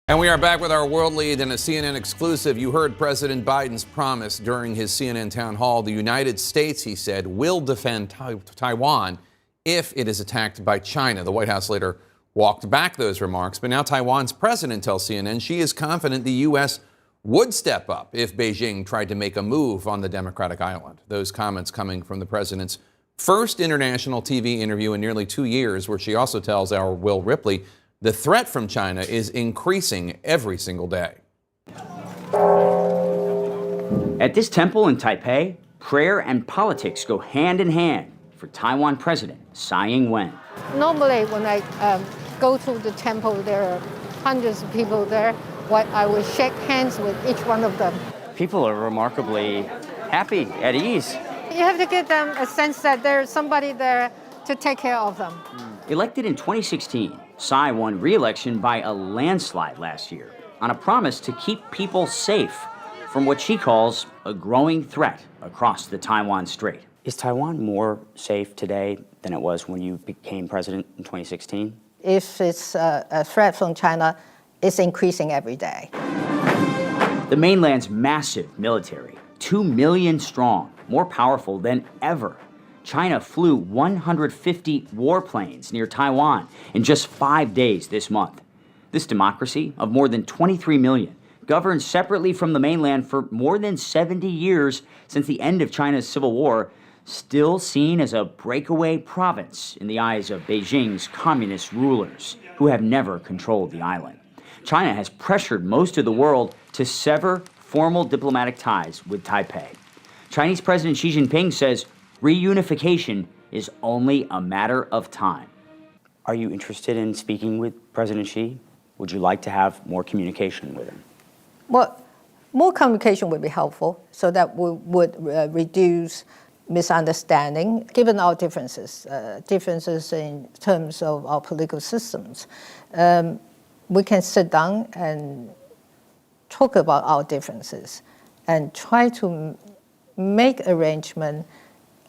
And we are back with our world lead and a CNN exclusive. You heard President Biden's promise during his CNN town hall. The United States, he said, will defend Taiwan if it is attacked by China. The White House later walked back those remarks. But now Taiwan's president tells CNN she is confident the U.S. would step up if Beijing tried to make a move on the democratic island. Those comments coming from the president's first international TV interview in nearly 2 years, where she also tells our Will Ripley the threat from China is increasing every single day. At this temple in Taipei, prayer and politics go hand in hand for Taiwan President Tsai Ing-wen. Normally, when I go to the temple, there are hundreds of people there. I will shake hands with each one of them. People are remarkably happy, at ease. You have to give them a sense that there's somebody there to take care of them. Elected in 2016, Tsai won re-election by a landslide last year on a promise to keep people safe from what she calls a growing threat across the Taiwan Strait. Is Taiwan more safe today than it was when you became president in 2016? If it's a threat from China, it's increasing every day. The mainland's massive military, 2 million strong, more powerful than ever. China flew 150 warplanes near Taiwan in just 5 days this month. This democracy of more than 23 million, governed separately from the mainland for more than 70 years since the end of China's civil war, still seen as a breakaway province in the eyes of Beijing's communist rulers, who have never controlled the island. China has pressured most of the world to sever formal diplomatic ties with Taipei. Chinese President Xi Jinping says reunification is only a matter of time. Are you interested in speaking with President Xi? Would you like to have more communication with him? Well, more communication would be helpful so that we would reduce misunderstanding, given our differences in terms of our political systems. We can sit down and talk about our differences and try to make arrangements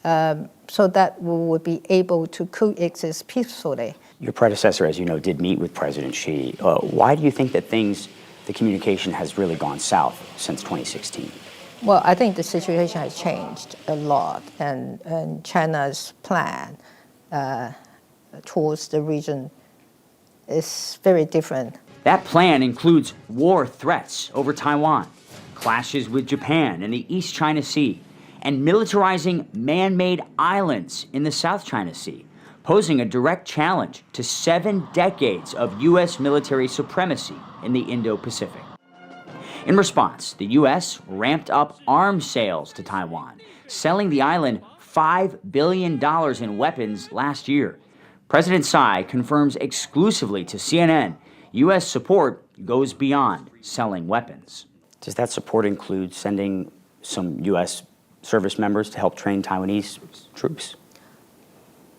so that we would be able to coexist peacefully. Your predecessor, as you know, did meet with President Xi. Why do you think that the communication has really gone south since 2016? Well, I think the situation has changed a lot, and China's plan towards the region is very different. That plan includes war threats over Taiwan, clashes with Japan in the East China Sea, and militarizing man-made islands in the South China Sea, posing a direct challenge to 7 decades of U.S. military supremacy in the Indo-Pacific. In response, the U.S. ramped up arms sales to Taiwan, selling the island $5 billion in weapons last year. President Tsai confirms exclusively to CNN U.S. support goes beyond selling weapons. Does that support include sending some U.S. service members to help train Taiwanese troops?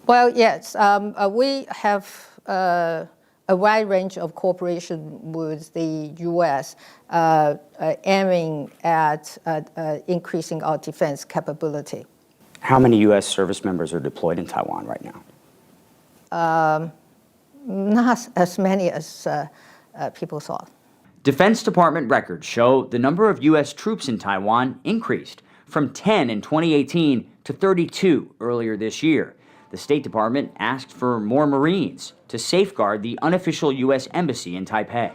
Well, yes. We have a wide range of cooperation with the U.S. Aiming at increasing our defense capability. How many U.S. service members are deployed in Taiwan right now? Not as many as people thought. Defense Department records show the number of U.S. troops in Taiwan increased from 10 in 2018 to 32 earlier this year. The State Department asked for more Marines to safeguard the unofficial U.S. embassy in Taipei.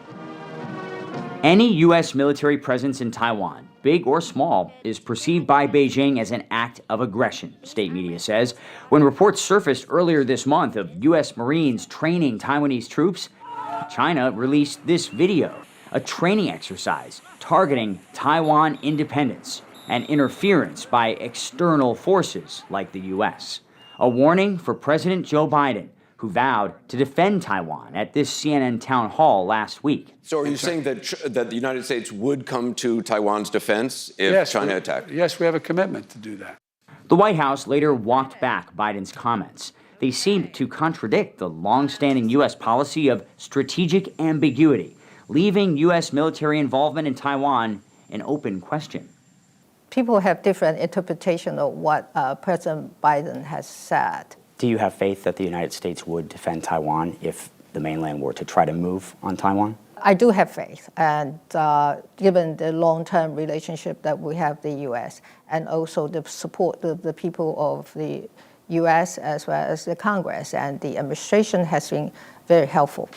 Any U.S. military presence in Taiwan, big or small, is perceived by Beijing as an act of aggression, state media says. When reports surfaced earlier this month of U.S. Marines training Taiwanese troops, China released this video, a training exercise targeting Taiwan independence and interference by external forces like the U.S. A warning for President Joe Biden, who vowed to defend Taiwan at this CNN town hall last week. So are you saying that the United States would come to Taiwan's defense if China attacked? Yes, we have a commitment to do that. The White House later walked back Biden's comments. They seemed to contradict the long-standing U.S. policy of strategic ambiguity, leaving U.S. military involvement in Taiwan an open question. People have different interpretation of what President Biden has said. Do you have faith that the United States would defend Taiwan if the mainland were to try to move on Taiwan? I do have faith, and given the long-term relationship that we have with the U.S. and also the support of the people of the U.S. as well as the Congress and the administration has been very helpful.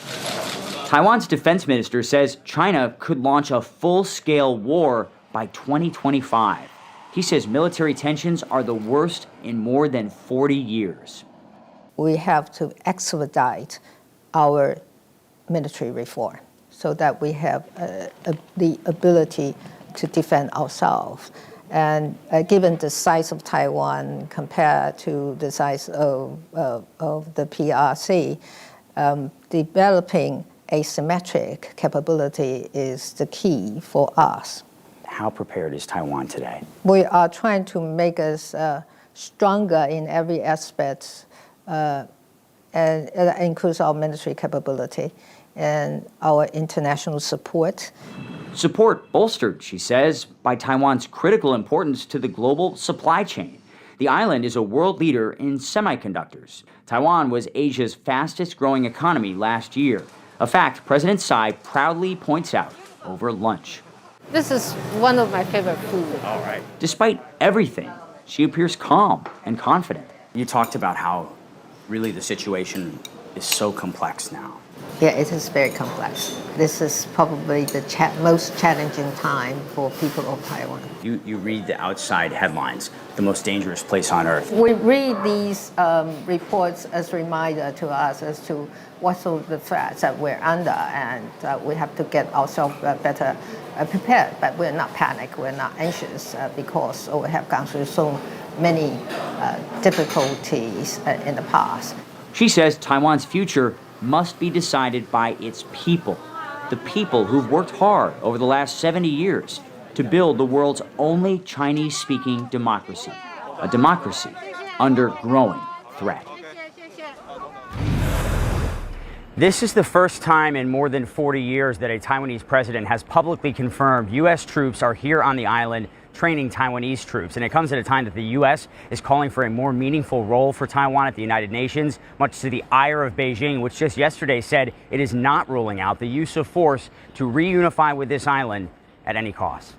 Taiwan's defense minister says China could launch a full-scale war by 2025. He says military tensions are the worst in more than 40 years. We have to expedite our military reform so that we have the ability to defend ourselves. And given the size of Taiwan compared to the size of the PRC, developing asymmetric capability is the key for us. How prepared is Taiwan today? We are trying to make us stronger in every aspect, and that includes our military capability and our international support. Support bolstered, she says, by Taiwan's critical importance to the global supply chain. The island is a world leader in semiconductors. Taiwan was Asia's fastest growing economy last year, a fact President Tsai proudly points out over lunch. This is one of my favorite foods. All right. Despite everything, she appears calm and confident. You talked about how really the situation is so complex now. Yeah, it is very complex. This is probably the most challenging time for people of Taiwan. You read the outside headlines, the most dangerous place on earth. We read these reports as a reminder to us as to what sort of the threats that we're under, and we have to get ourselves better prepared. But we're not panicked, we're not anxious because we have gone through so many difficulties in the past. She says Taiwan's future must be decided by its people, the people who've worked hard over the last 70 years to build the world's only Chinese-speaking democracy, a democracy under growing threat. This is the first time in more than 40 years that a Taiwanese president has publicly confirmed U.S. troops are here on the island training Taiwanese troops. And it comes at a time that the U.S. is calling for a more meaningful role for Taiwan at the United Nations, much to the ire of Beijing, which just yesterday said it is not ruling out the use of force to reunify with this island at any cost.